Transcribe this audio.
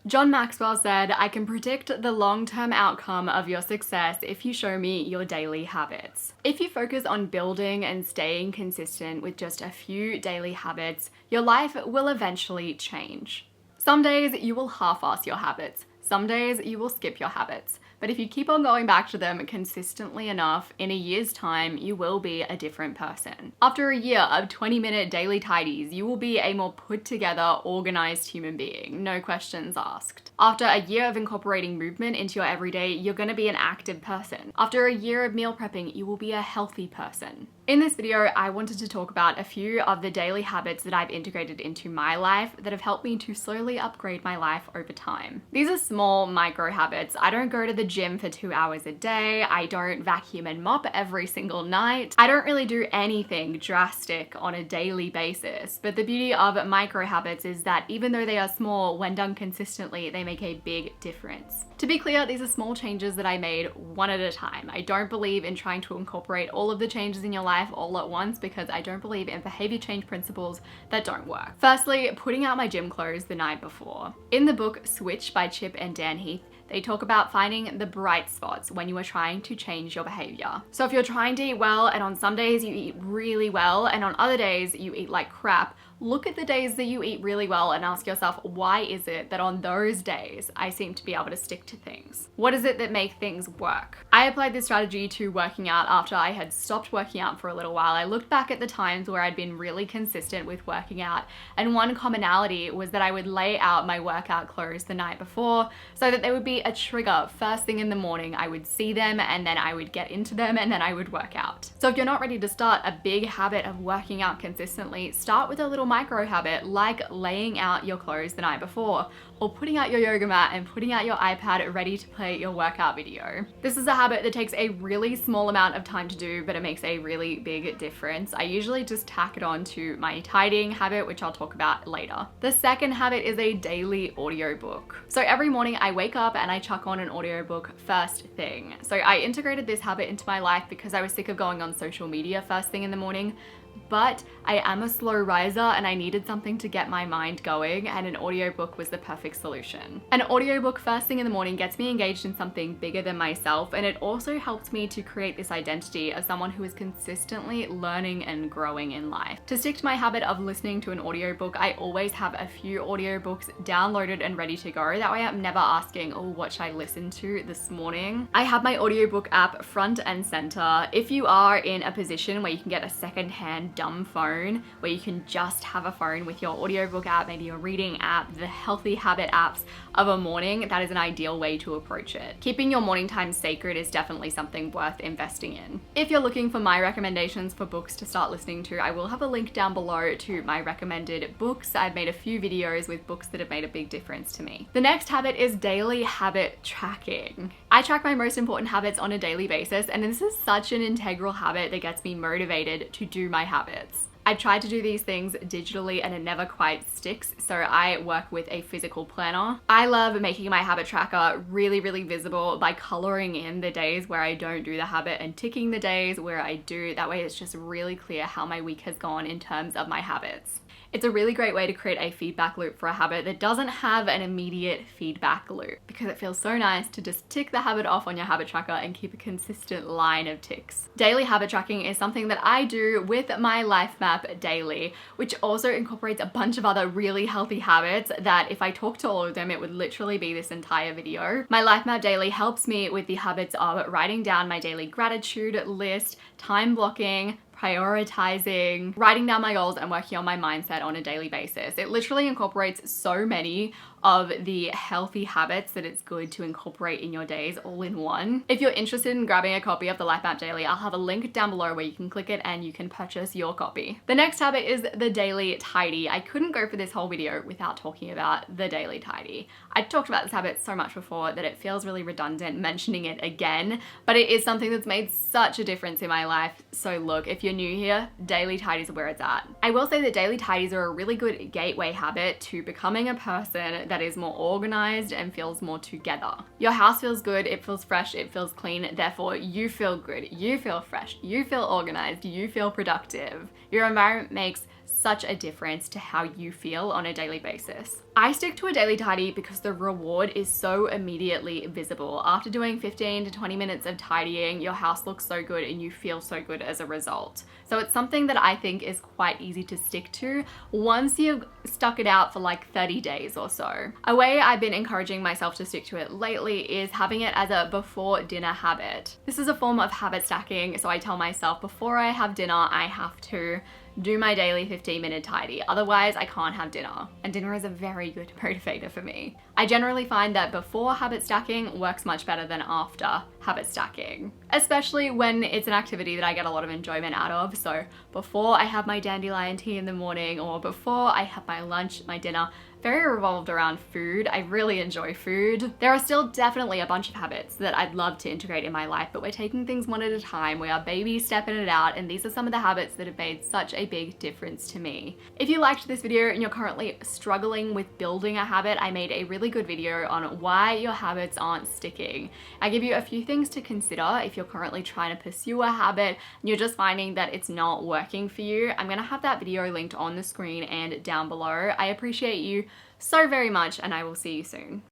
John Maxwell said, "I can predict the long-term outcome of your success if you show me your daily habits." If you focus on building and staying consistent with just a few daily habits, your life will eventually change. Some days you will half-ass your habits. Some days you will skip your habits. But if you keep on going back to them consistently enough, in a year's time, you will be a different person. After a year of 20-minute daily tidies, you will be a more put together, organized human being, no questions asked. After a year of incorporating movement into your everyday, you're gonna be an active person. After a year of meal prepping, you will be a healthy person. In this video, I wanted to talk about a few of the daily habits that I've integrated into my life that have helped me to slowly upgrade my life over time. These are small micro habits. I don't go to the gym for 2 hours a day. I don't vacuum and mop every single night. I don't really do anything drastic on a daily basis. But the beauty of micro habits is that even though they are small, when done consistently, they make a big difference. To be clear, these are small changes that I made one at a time. I don't believe in trying to incorporate all of the changes in your life all at once because I don't believe in behavior change principles that don't work. Firstly, putting out my gym clothes the night before. In the book Switch by Chip and Dan Heath, they talk about finding the bright spots when you are trying to change your behavior. So if you're trying to eat well and on some days you eat really well and on other days you eat like crap, look at the days that you eat really well and ask yourself, why is it that on those days I seem to be able to stick to things? What is it that makes things work? I applied this strategy to working out after I had stopped working out for a little while. I looked back at the times where I'd been really consistent with working out, and one commonality was that I would lay out my workout clothes the night before so that there would be a trigger first thing in the morning. I would see them and then I would get into them and then I would work out. So if you're not ready to start a big habit of working out consistently, start with a little micro habit like laying out your clothes the night before, or putting out your yoga mat and putting out your iPad ready to play your workout video. This is a habit that takes a really small amount of time to do, but it makes a really big difference. I usually just tack it on to my tidying habit, which I'll talk about later. The second habit is a daily audiobook. So every morning I wake up and I chuck on an audiobook first thing. So I integrated this habit into my life because I was sick of going on social media first thing in the morning. But I am a slow riser and I needed something to get my mind going, and an audiobook was the perfect solution. An audiobook first thing in the morning gets me engaged in something bigger than myself, and it also helps me to create this identity of someone who is consistently learning and growing in life. To stick to my habit of listening to an audiobook, I always have a few audiobooks downloaded and ready to go. That way I'm never asking, oh, what should I listen to this morning? I have my audiobook app front and center. If you are in a position where you can get a secondhand dumb phone where you can just have a phone with your audiobook app, maybe your reading app, the healthy habit apps of a morning, that is an ideal way to approach it. Keeping your morning time sacred is definitely something worth investing in. If you're looking for my recommendations for books to start listening to, I will have a link down below to my recommended books. I've made a few videos with books that have made a big difference to me. The next habit is daily habit tracking. I track my most important habits on a daily basis, and this is such an integral habit that gets me motivated to do my habits. I've tried to do these things digitally and it never quite sticks, so I work with a physical planner. I love making my habit tracker really, really visible by coloring in the days where I don't do the habit and ticking the days where I do. That way it's just really clear how my week has gone in terms of my habits. It's a really great way to create a feedback loop for a habit that doesn't have an immediate feedback loop, because it feels so nice to just tick the habit off on your habit tracker and keep a consistent line of ticks. Daily habit tracking is something that I do with my life map daily, which also incorporates a bunch of other really healthy habits that if I talk to all of them, it would literally be this entire video. My life map daily helps me with the habits of writing down my daily gratitude list, time blocking, prioritizing, writing down my goals, and working on my mindset on a daily basis. It literally incorporates so many of the healthy habits that it's good to incorporate in your days all in one. If you're interested in grabbing a copy of the Life Map Daily, I'll have a link down below where you can click it and you can purchase your copy. The next habit is the daily tidy. I couldn't go for this whole video without talking about the daily tidy. I've talked about this habit so much before that it feels really redundant mentioning it again, but it is something that's made such a difference in my life. So look, if you're new here, daily tidies are where it's at. I will say that daily tidies are a really good gateway habit to becoming a person that is more organized and feels more together. Your house feels good, it feels fresh, it feels clean, therefore you feel good, you feel fresh, you feel organized, you feel productive. Your environment makes such a difference to how you feel on a daily basis. I stick to a daily tidy because the reward is so immediately visible. After doing 15 to 20 minutes of tidying, your house looks so good and you feel so good as a result. So it's something that I think is quite easy to stick to once you've stuck it out for like 30 days or so. A way I've been encouraging myself to stick to it lately is having it as a before dinner habit. This is a form of habit stacking, so I tell myself before I have dinner, I have to do my daily 15-minute tidy. Otherwise, I can't have dinner. And dinner is a very good motivator for me. I generally find that before habit stacking works much better than after habit stacking, especially when it's an activity that I get a lot of enjoyment out of. So before I have my dandelion tea in the morning, or before I have my lunch, my dinner, very revolved around food. I really enjoy food. There are still definitely a bunch of habits that I'd love to integrate in my life, but we're taking things one at a time. We are baby stepping it out, and these are some of the habits that have made such a big difference to me. If you liked this video and you're currently struggling with building a habit, I made a really good video on why your habits aren't sticking. I give you a few things to consider if you're currently trying to pursue a habit and you're just finding that it's not working for you. I'm gonna have that video linked on the screen and down below. I appreciate you so very much, and I will see you soon.